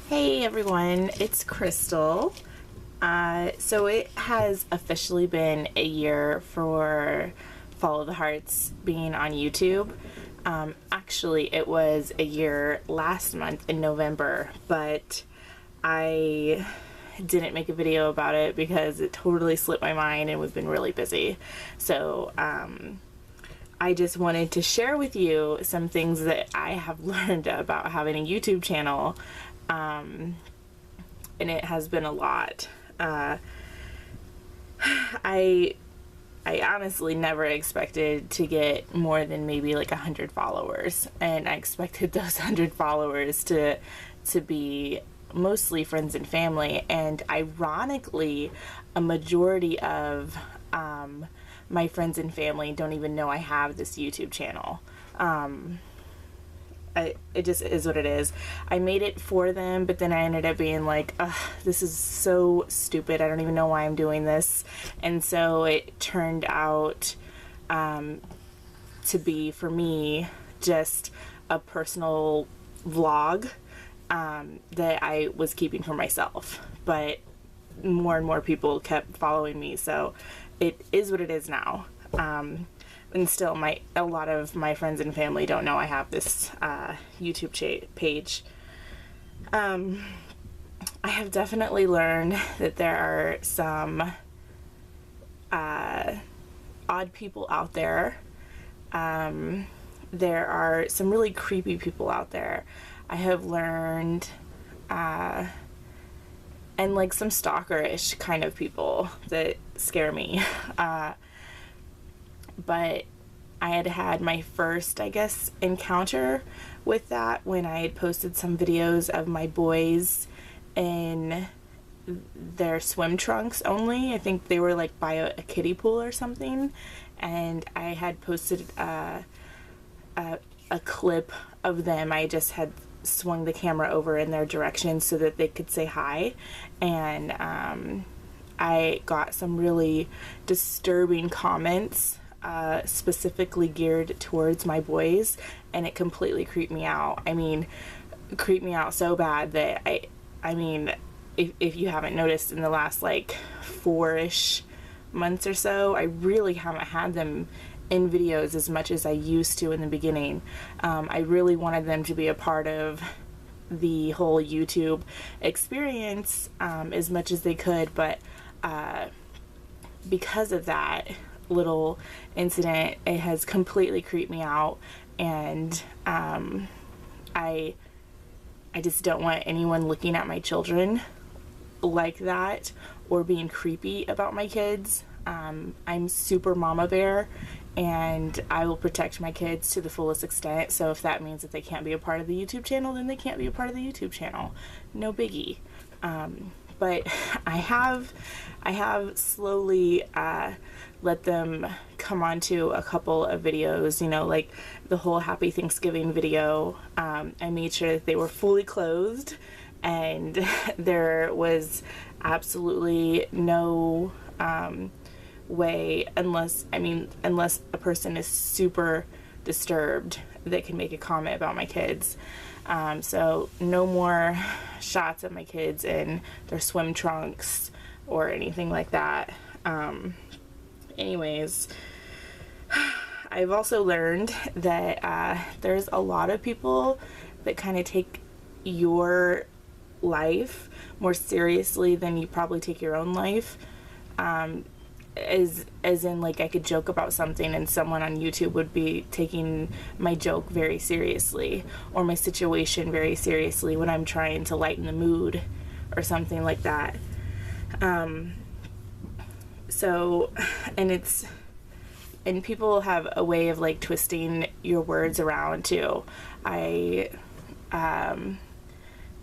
Hey everyone, it's Crystal. So it has officially been a year for Follow the Hearts being on YouTube. Actually, it was a year last month in November, but I didn't make a video about it because it totally slipped my mind and we've been really busy. So I just wanted to share with you some things that I have learned about having a YouTube channel. And it has been a lot. I honestly never expected to get more than maybe like 100 followers, and I expected those 100 followers to be mostly friends and family, and ironically a majority of my friends and family don't even know I have this YouTube channel. It just is what it is. I made it for them, but then I ended up being like, this is so stupid. I don't even know why I'm doing this. And so it turned out to be, for me, just a personal vlog that I was keeping for myself. But more and more people kept following me, so it is what it is now. And still, a lot of my friends and family don't know I have this YouTube page. I have definitely learned that there are some odd people out there. There are some really creepy people out there. I have learned, and like some stalkerish kind of people that scare me. But I had my first, I guess, encounter with that when I had posted some videos of my boys in their swim trunks only. I think they were like by a kiddie pool or something, and I had posted a clip of them. I just had swung the camera over in their direction so that they could say hi, and I got some really disturbing comments specifically geared towards my boys, and it completely creeped me out. I mean, creeped me out so bad that I mean, if you haven't noticed, in the last like 4-ish months or so, I really haven't had them in videos as much as I used to in the beginning. I really wanted them to be a part of the whole YouTube experience as much as they could, but because of that little incident, it has completely creeped me out, and I just don't want anyone looking at my children like that or being creepy about my kids. I'm super mama bear, and I will protect my kids to the fullest extent, so if that means that they can't be a part of the YouTube channel, then they can't be a part of the YouTube channel. No biggie. But I have slowly let them come onto a couple of videos, you know, like the whole Happy Thanksgiving video. I made sure that they were fully clothed, and there was absolutely no way, unless a person is super disturbed, that can make a comment about my kids. So no more shots of my kids in their swim trunks or anything like that. Anyways, I've also learned that there's a lot of people that kind of take your life more seriously than you probably take your own life. As in, like, I could joke about something and someone on YouTube would be taking my joke very seriously, or my situation very seriously, when I'm trying to lighten the mood or something like that. So, and people have a way of like twisting your words around too.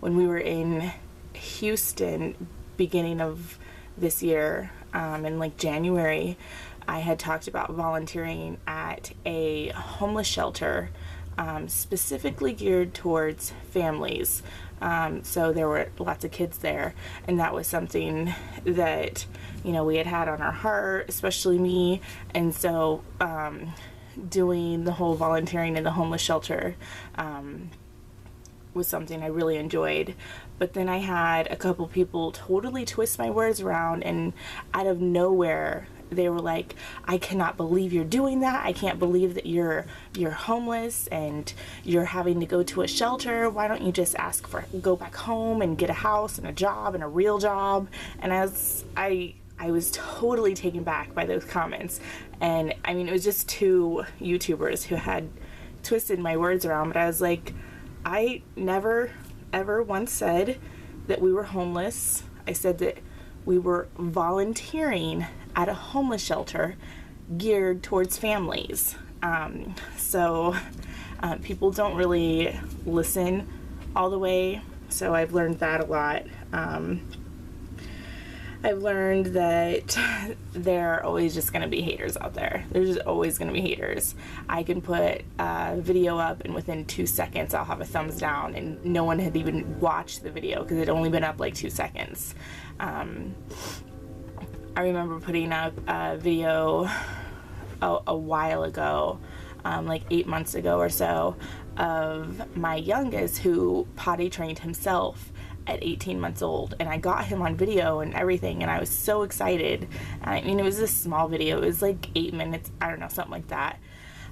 When we were in Houston beginning of this year, in like January, I had talked about volunteering at a homeless shelter, specifically geared towards families. So there were lots of kids there, and that was something that, you know, we had on our heart, especially me. And so doing the whole volunteering in the homeless shelter was something I really enjoyed. But then I had a couple people totally twist my words around, and out of nowhere they were like, I cannot believe you're doing that. I can't believe that you're homeless and you're having to go to a shelter. Why don't you just go back home and get a house and a job and a real job? And I was totally taken back by those comments. And I mean, it was just two YouTubers who had twisted my words around, but I was like, I never ever once said that we were homeless. I said that we were volunteering at a homeless shelter geared towards families. People don't really listen all the way, so I've learned that a lot. I've learned that there are always just going to be haters out there. There's just always going to be haters. I can put a video up and within 2 seconds I'll have a thumbs down and no one had even watched the video because it had only been up like 2 seconds. I remember putting up a video a while ago, like 8 months ago or so, of my youngest who potty trained himself at 18 months old, and I got him on video and everything, and I was so excited. I mean, it was a small video. It was like 8 minutes, I don't know, something like that.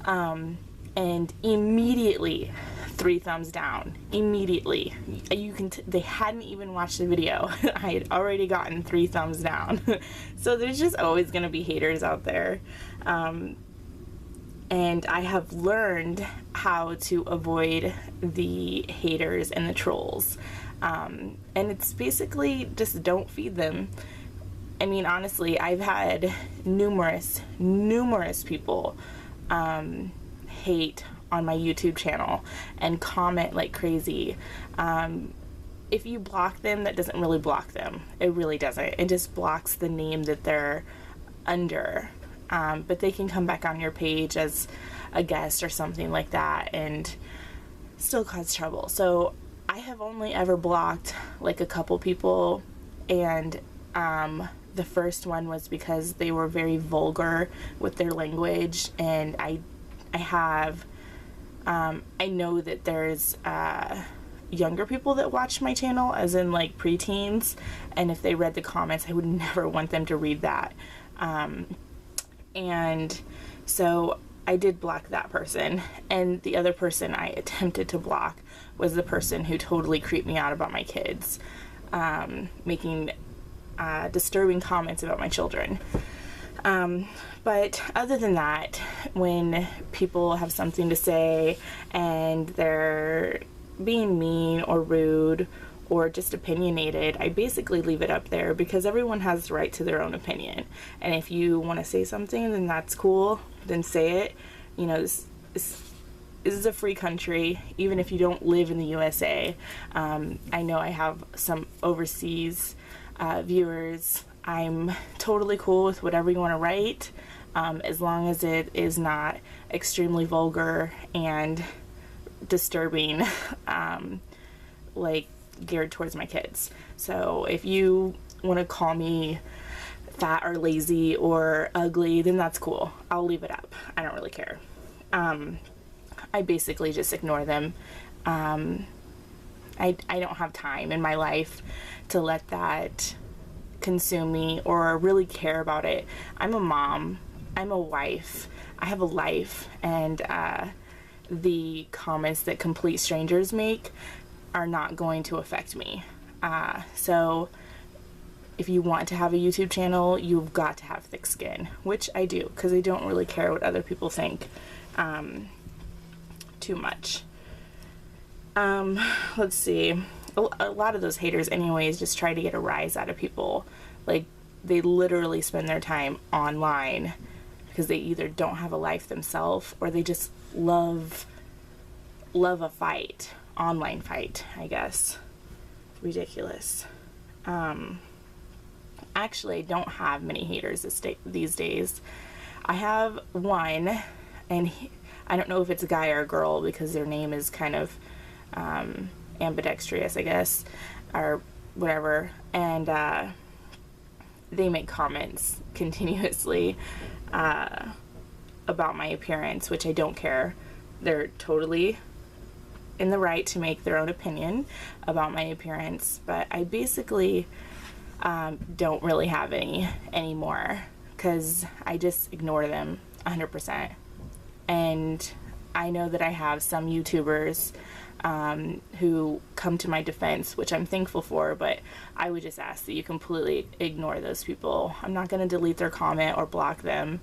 And immediately 3 thumbs down. Immediately. They hadn't even watched the video. I had already gotten 3 thumbs down. So there's just always going to be haters out there. And I have learned how to avoid the haters and the trolls. And it's basically just don't feed them. I mean, honestly, I've had numerous people hate on my YouTube channel and comment like crazy. If you block them, that doesn't really block them. It really doesn't. It just blocks the name that they're under. But they can come back on your page as a guest or something like that and still cause trouble. So I have only ever blocked like a couple people, and the first one was because they were very vulgar with their language, and I know that there's younger people that watch my channel, as in like preteens, and if they read the comments, I would never want them to read that. And so I did block that person, and the other person I attempted to block was the person who totally creeped me out about my kids, making disturbing comments about my children. But other than that, when people have something to say and they're being mean or rude or just opinionated, I basically leave it up there because everyone has the right to their own opinion. And if you want to say something, then that's cool, then say it. You know, this is a free country, even if you don't live in the USA. I know I have some overseas viewers. I'm totally cool with whatever you want to write, as long as it is not extremely vulgar and disturbing, like geared towards my kids. So if you want to call me fat or lazy or ugly, then that's cool. I'll leave it up. I don't really care. I basically just ignore them. I don't have time in my life to let that consume me or really care about it. I'm a mom. I'm a wife. I have a life, and the comments that complete strangers make are not going to affect me. So if you want to have a YouTube channel, you've got to have thick skin, which I do, because I don't really care what other people think too much. Let's see. A lot of those haters anyways just try to get a rise out of people. Like, they literally spend their time online because they either don't have a life themselves or they just love a fight. Online fight, I guess. Ridiculous. Actually, I don't have many haters these days. I have one, and I don't know if it's a guy or a girl because their name is kind of ambidextrous, I guess, or whatever, and they make comments continuously about my appearance, which I don't care. They're totally in the right to make their own opinion about my appearance, but I basically don't really have any anymore, because I just ignore them 100%. And I know that I have some YouTubers who come to my defense, which I'm thankful for, but I would just ask that you completely ignore those people. I'm not going to delete their comment or block them.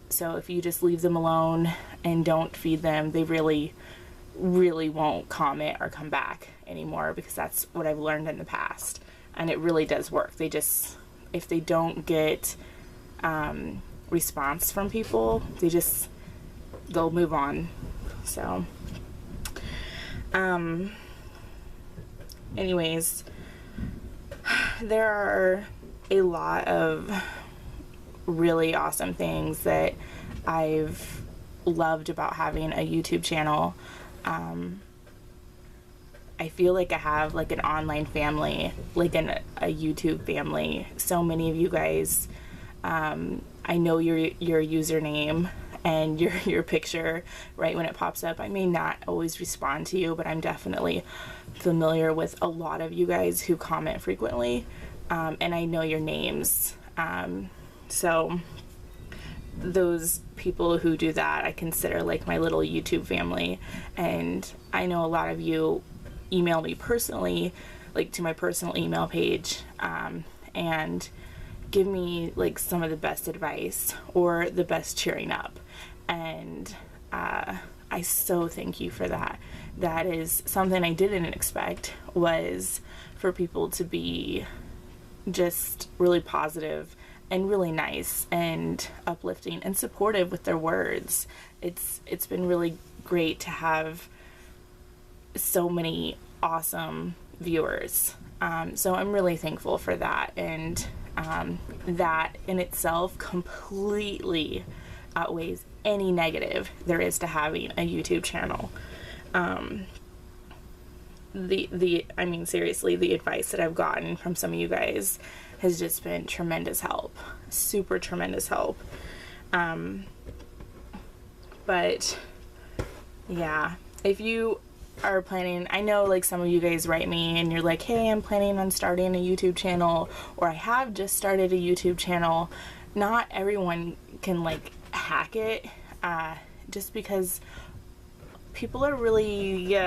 So if you just leave them alone and don't feed them, they really won't comment or come back anymore, because that's what I've learned in the past, and it really does work. They just, if they don't get response from people, they'll move on. So anyways, there are a lot of really awesome things that I've loved about having a YouTube channel. I feel like I have like an online family, like a YouTube family. So many of you guys, I know your username and your picture right when it pops up. I may not always respond to you, but I'm definitely familiar with a lot of you guys who comment frequently, and I know your names. So those people who do that, I consider like my little YouTube family. And I know a lot of you email me personally, like to my personal email page, and give me like some of the best advice or the best cheering up. And I so thank you for that. That is something I didn't expect, was for people to be just really positive and really nice and uplifting and supportive with their words. It's been really great to have so many awesome viewers. So I'm really thankful for that, and that in itself completely outweighs any negative there is to having a YouTube channel. I mean, seriously, the advice that I've gotten from some of you guys has just been tremendous help, super tremendous help. But yeah, if you are planning, I know like some of you guys write me and you're like, hey, I'm planning on starting a YouTube channel, or I have just started a YouTube channel. Not everyone can like hack it, just because people are really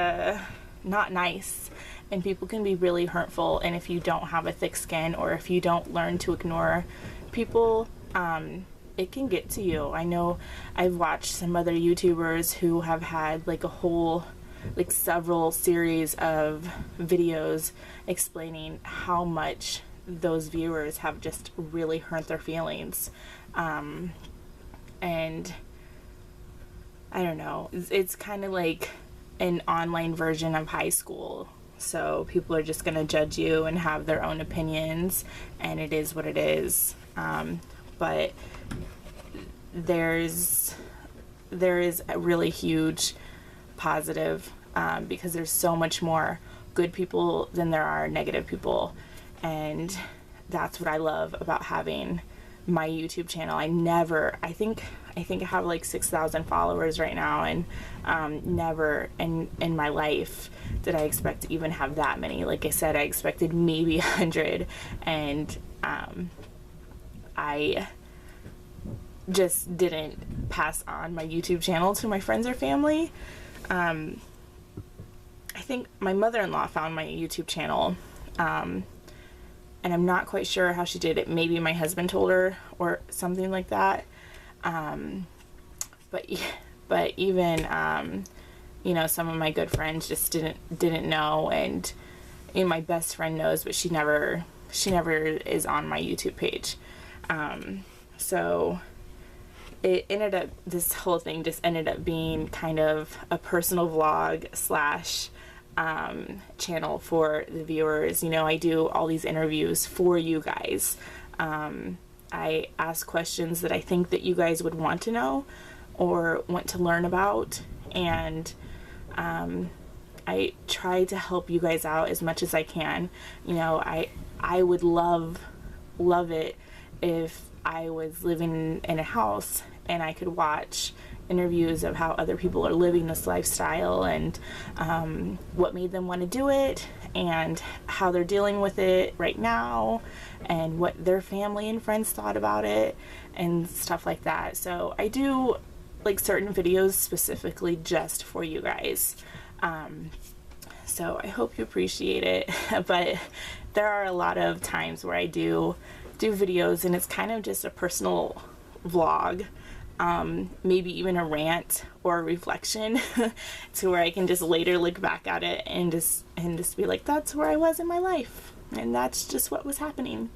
not nice, and people can be really hurtful, and if you don't have a thick skin, or if you don't learn to ignore people, it can get to you. I know I've watched some other YouTubers who have had like a whole, like several series of videos explaining how much those viewers have just really hurt their feelings. And I don't know, it's kind of like an online version of high school. So people are just going to judge you and have their own opinions, and it is what it is. But there is a really huge positive, because there's so much more good people than there are negative people. And that's what I love about having my YouTube channel. I think I have like 6,000 followers right now, and never in my life did I expect to even have that many. Like I said, I expected maybe 100, and I just didn't pass on my YouTube channel to my friends or family. I think my mother-in-law found my YouTube channel, and I'm not quite sure how she did it. Maybe my husband told her or something like that. But even you know, some of my good friends just didn't know, and you know, my best friend knows, but she never is on my YouTube page. So it ended up, this whole thing just ended up being kind of a personal vlog slash channel for the viewers. You know, I do all these interviews for you guys. I ask questions that I think that you guys would want to know or want to learn about, and I try to help you guys out as much as I can. You know, I would love it if I was living in a house and I could watch interviews of how other people are living this lifestyle, and what made them want to do it, and how they're dealing with it right now, and what their family and friends thought about it, and stuff like that. So I do like certain videos specifically just for you guys. So I hope you appreciate it. But there are a lot of times where I do videos and it's kind of just a personal vlog, maybe even a rant or a reflection to where I can just later look back at it and just be like, that's where I was in my life, and that's just what was happening,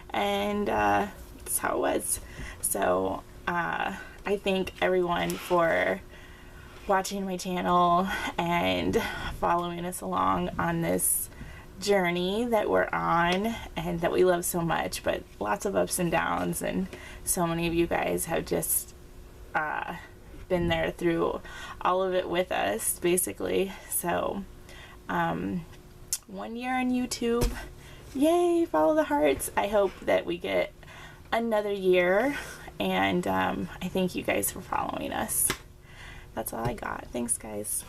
and that's how it was. So I thank everyone for watching my channel and following us along on this journey that we're on and that we love so much, but lots of ups and downs, and so many of you guys have just been there through all of it with us, basically. So 1 year on YouTube, yay, follow the hearts. I hope that we get another year, and I thank you guys for following us. That's all I got. Thanks, guys.